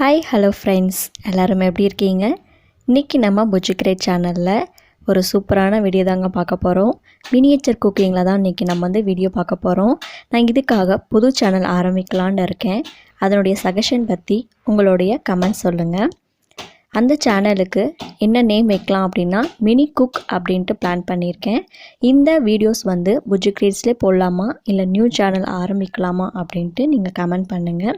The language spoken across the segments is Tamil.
ஹாய் ஹலோ ஃப்ரெண்ட்ஸ், எல்லோரும் எப்படி இருக்கீங்க? இன்றைக்கி நம்ம புஜி கிரியேட் சேனலில் ஒரு சூப்பரான வீடியோ தாங்க பார்க்க போகிறோம். மினியேச்சர் குக்கிங்கில் தான் இன்றைக்கி நம்ம வீடியோ பார்க்க போகிறோம். நான் இதுக்காக புது சேனல் ஆரம்பிக்கலான்னு இருக்கேன். அதனுடைய சஜஷன் பற்றி உங்களுடைய கமெண்ட் சொல்லுங்கள். அந்த சேனலுக்கு என்ன நேம் வைக்கலாம் அப்படின்னா மினி குக் அப்படின்ட்டு பிளான் பண்ணியிருக்கேன். இந்த வீடியோஸ் புஜி கிரியேட்ஸ்லேயே போடலாமா இல்லை நியூ சேனல் ஆரம்பிக்கலாமா அப்படின்ட்டு நீங்கள் கமெண்ட் பண்ணுங்கள்.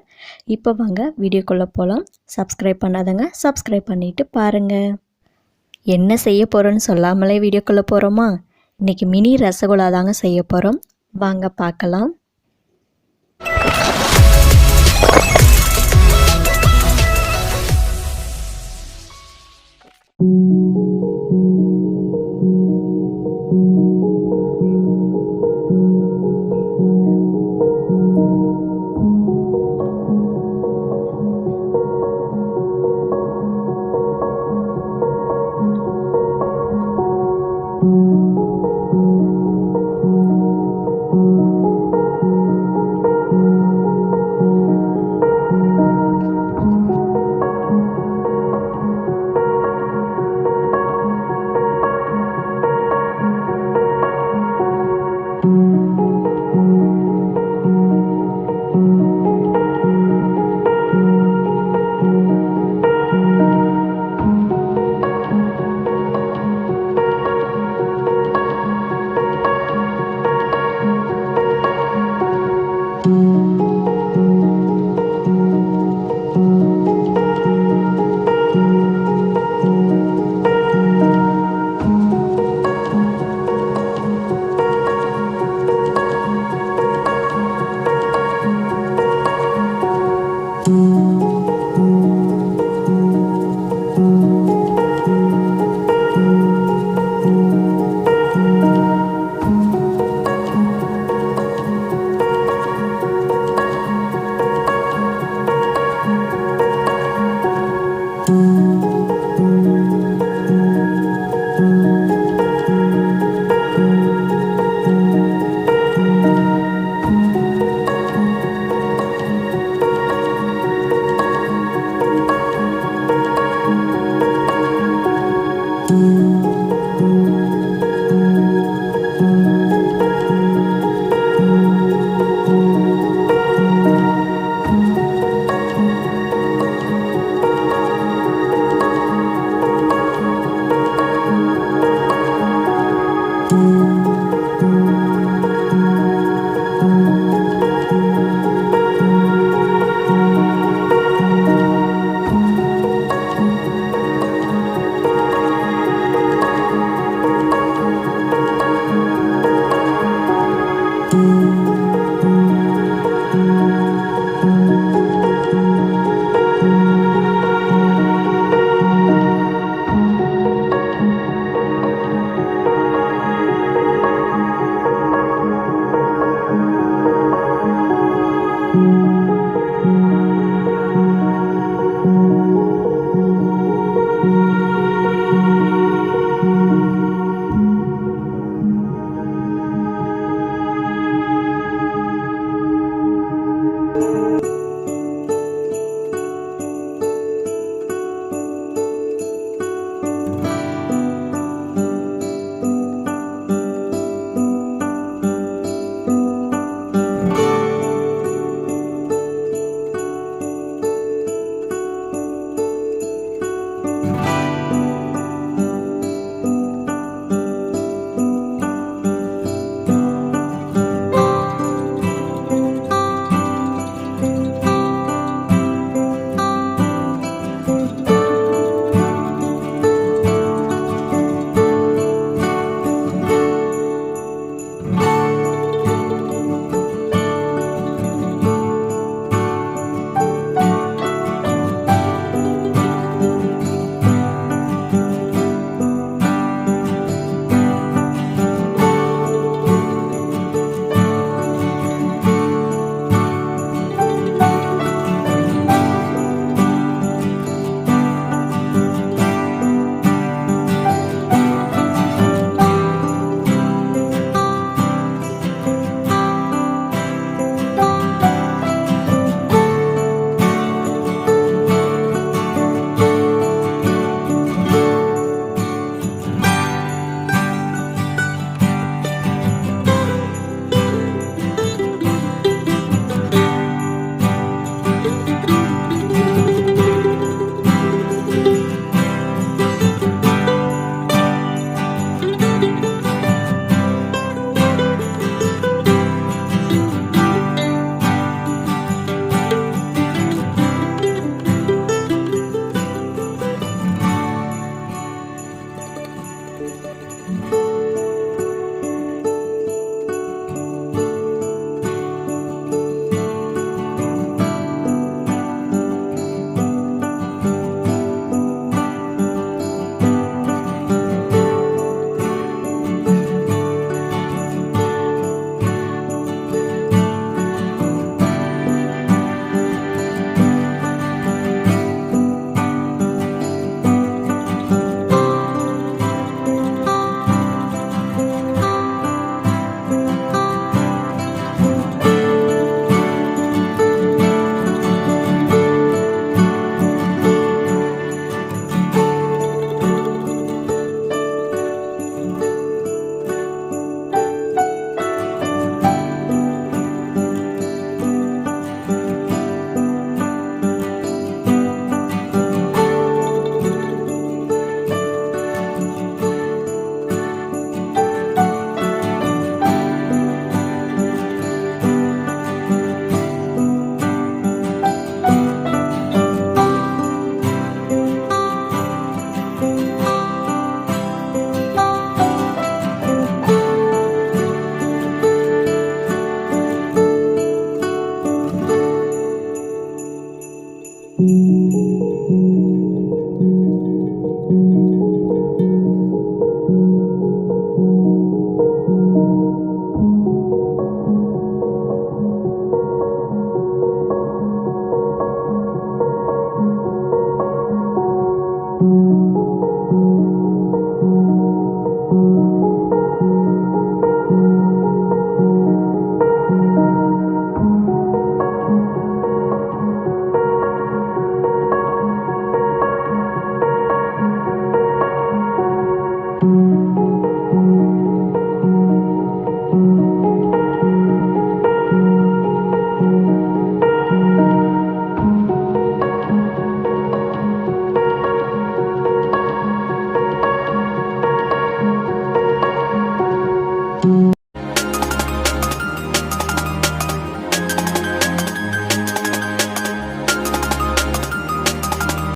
இப்போ வாங்க வீடியோக்குள்ளே போகலாம். சப்ஸ்கிரைப் பண்ணாதங்க, சப்ஸ்கிரைப் பண்ணிவிட்டு பாருங்கள். என்ன செய்ய போகிறோன்னு சொல்லாமலே வீடியோக்குள்ளே போகிறோமா? இன்றைக்கி மினி ரசகுல்லா தாங்க செய்ய போகிறோம். வாங்க பார்க்கலாம்.